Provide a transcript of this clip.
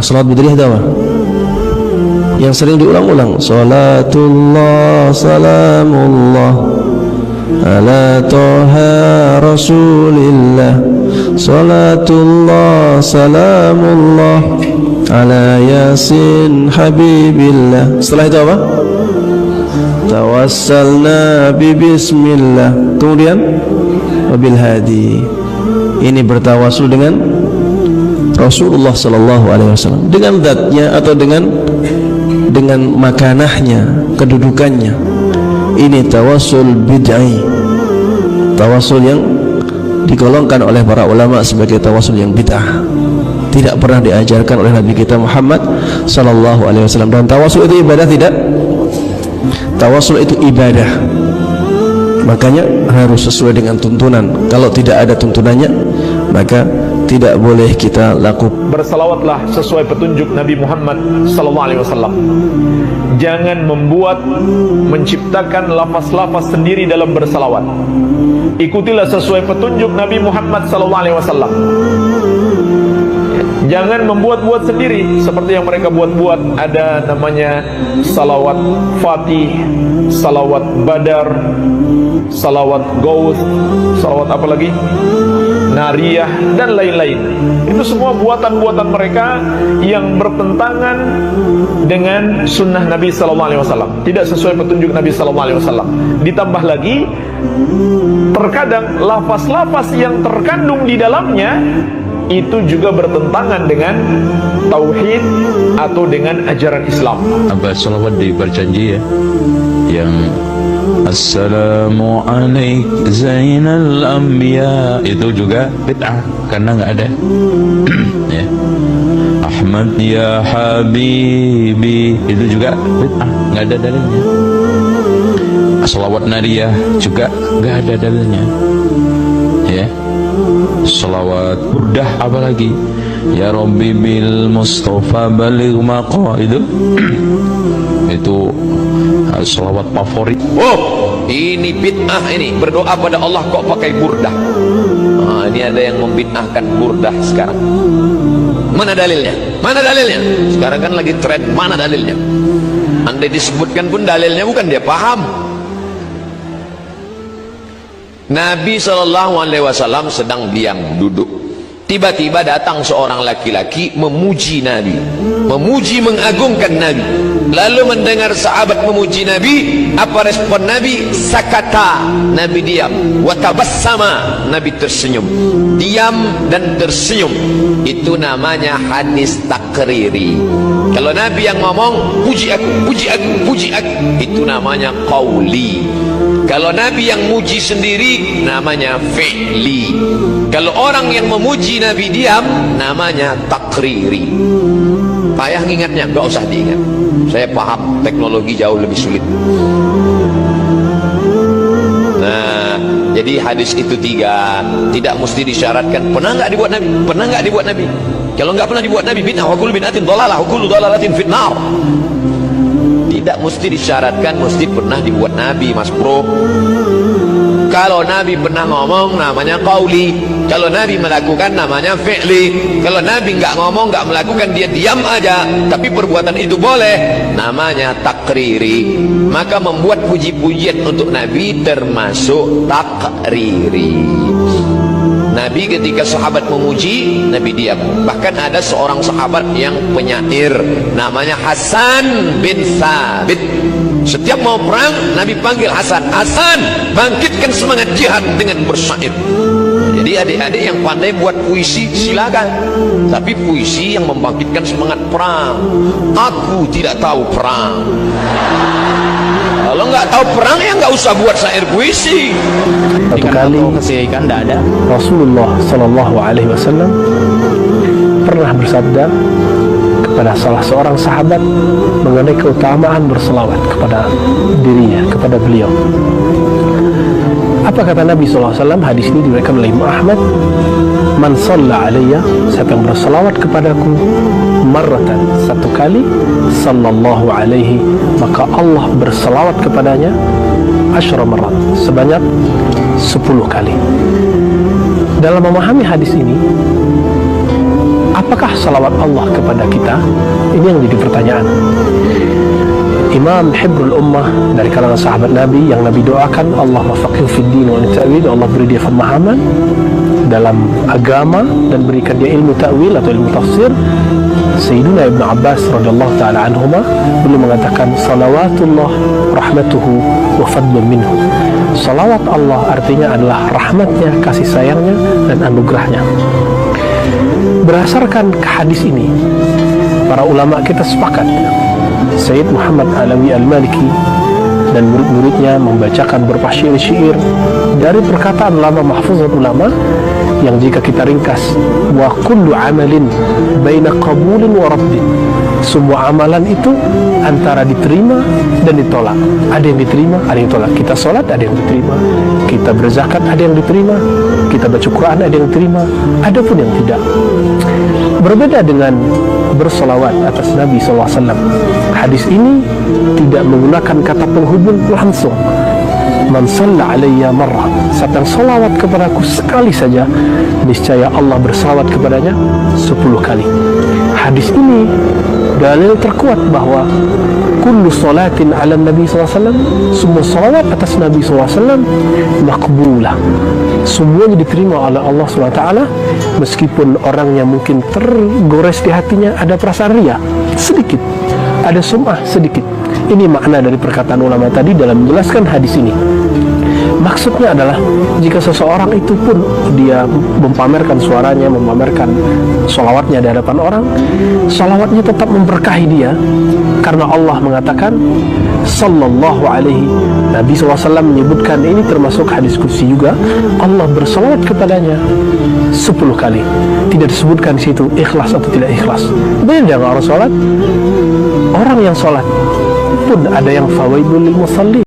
Salat bidriyah itu apa? Yang sering diulang-ulang, salatullah salamullah ala toha rasulillah, salatullah salamullah ala yasin habibillah. Setelah itu apa? Tawassalna bismillah, kemudian wabil hadi. Ini bertawasul dengan Rasulullah sallallahu alaihi wasallam, dengan zatnya atau dengan makanahnya, kedudukannya. Ini tawasul bid'ah, tawasul yang digolongkan oleh para ulama sebagai tawasul yang bid'ah, tidak pernah diajarkan oleh Nabi kita Muhammad sallallahu alaihi wasallam. Dan tawasul itu ibadah tidak? Tawasul itu ibadah, makanya harus sesuai dengan tuntunan. Kalau tidak ada tuntunannya, maka tidak boleh kita lakukan. Bersalawatlah sesuai petunjuk Nabi Muhammad sallallahu alaihi wasallam. Jangan menciptakan lafaz-lafaz sendiri dalam bersalawat. Ikutilah sesuai petunjuk Nabi Muhammad sallallahu alaihi wasallam. Jangan membuat-buat sendiri seperti yang mereka buat-buat. Ada namanya salawat Fatih, salawat Badar, salawat Gauth, salawat apa lagi? Nariyah dan lain-lain. Itu semua buatan-buatan mereka yang bertentangan dengan sunnah Nabi sallallahu alaihi wasallam, tidak sesuai petunjuk Nabi sallallahu alaihi wasallam. Ditambah lagi, terkadang lafaz-lafaz yang terkandung di dalamnya itu juga bertentangan dengan tauhid atau dengan ajaran Islam. Apa salawat di berjanji ya, yang Assalamu alaik Zainal Anbiya, itu juga bid'ah karena nggak ada. Ya. Ahmad ya Habibi, itu juga bid'ah, nggak ada dalilnya. Salawat Nariyah juga nggak ada dalilnya. Ya. Salawat burdah apalagi, ya Rabbi bil Mustafa baligh maqa, itu salawat favorit. Oh, ini bid'ah, ini berdoa pada Allah kok pakai burdah. Ini ada yang membid'ahkan burdah sekarang. Mana dalilnya? Mana dalilnya? Sekarang kan lagi tren, mana dalilnya? Andai disebutkan pun dalilnya bukan dia paham. Nabi SAW sedang diam duduk. Tiba-tiba datang seorang laki-laki memuji Nabi, memuji mengagungkan Nabi. Lalu mendengar sahabat memuji Nabi, apa respon Nabi? Sakata, Nabi diam. Watabassama, Nabi tersenyum. Diam dan tersenyum, itu namanya hadis takriri. Kalau Nabi yang ngomong, puji aku, puji aku, puji aku, itu namanya qauli. Kalau Nabi yang muji sendiri, namanya fi'li. Kalau orang yang memuji Nabi diam, namanya takriri. Payah ngingatnya, gak usah diingat. Saya paham, teknologi jauh lebih sulit. Nah, jadi hadis itu tiga, tidak mesti disyaratkan. Pernah nggak dibuat Nabi? Pernah nggak dibuat Nabi? Kalau nggak pernah dibuat Nabi, bid'ah. Wa kullu bid'atin dhalalah, wa kullu dhalalatin finnar. Tidak mesti disyaratkan, mesti pernah dibuat Nabi, Mas Bro. Kalau Nabi pernah ngomong, namanya qauli. Kalau Nabi melakukan, namanya fi'li. Kalau Nabi nggak ngomong, nggak melakukan, dia diam aja, tapi perbuatan itu boleh, namanya takriri. Maka membuat puji-pujian untuk Nabi termasuk takriri. Nabi ketika sahabat memuji, Nabi diam. Bahkan ada seorang sahabat yang penyair, namanya Hasan bin Thabit. Setiap mau perang, Nabi panggil Hasan, Hasan, bangkitkan semangat jihad dengan bersyair. Jadi adik-adik yang pandai buat puisi silakan, tapi puisi yang membangkitkan semangat perang. Aku tidak tahu perang. Kalau nggak tahu perang, ya nggak usah buat syair puisi. Satu kali ikan tidak ada. Rasulullah sallallahu alaihi wasallam pernah bersabda kepada salah seorang sahabat mengenai keutamaan berselawat kepada dirinya, kepada beliau. Apa kata Nabi SAW? Hadis ini diriwayatkan oleh Imam Ahmad. Man shalla alayya, siapa yang berselawat kepadaku marratan, satu kali, sallallahu alaihi, maka Allah berselawat kepadanya asyra marrat, sebanyak 10 kali. Dalam memahami hadis ini, apa apakah salawat Allah kepada kita? Ini yang jadi pertanyaan. Imam Hibrul Ummah dari kalangan sahabat Nabi yang Nabi doakan, Allah mafaqihu fid din wa ta'wil, Allah beri dia pemahaman dalam agama dan berikan dia ilmu ta'wil atau ilmu tafsir. Sayyidina Ibn Abbas radhiyallahu ta'ala anhuma beliau mengatakan, salawatullah rahmatuhu wa fadlun minhu. Salawat Allah artinya adalah rahmatnya, kasih sayangnya, dan anugerahnya. Berdasarkan hadis ini, para ulama kita sepakat, Sayyid Muhammad Alawi Al-Maliki dan murid-muridnya membacakan beberapa syair-syair dari perkataan ulama mahfuzat ulama yang jika kita ringkas, wa kullu amalin baina qabulin wa raddin, semua amalan itu antara diterima dan ditolak. Ada yang diterima, ada yang ditolak. Kita sholat, ada yang diterima. Kita berzakat, ada yang diterima. Kita baca Quran, ada yang diterima. Ada pun yang tidak. Berbeda dengan bersolawat atas Nabi SAW. Hadis ini tidak menggunakan kata penghubung langsung. Man shalla alayya marrah, siapa yang salawat kepadaku sekali saja, niscaya Allah bersalawat kepadanya 10 kali. Hadis ini dalil terkuat bahwa kullu salatin ala Nabi SAW, semua salawat atas Nabi SAW makbulah, semuanya diterima oleh Allah SWT, meskipun orangnya mungkin tergores di hatinya, ada perasaan riya sedikit, ada sum'ah sedikit. Ini makna dari perkataan ulama tadi dalam menjelaskan hadis ini. Maksudnya adalah jika seseorang itu pun dia mempamerkan suaranya, mempamerkan salawatnya di hadapan orang, salawatnya tetap memberkahi dia, karena Allah mengatakan sallallahu alaihi, Nabi SAW menyebutkan, ini termasuk hadis qudsi juga, Allah bersalawat kepadanya 10 kali. Tidak disebutkan di situ ikhlas atau tidak ikhlas. Beda dengan orang salat. Orang yang salat pun ada yang fawaidul lil musalli.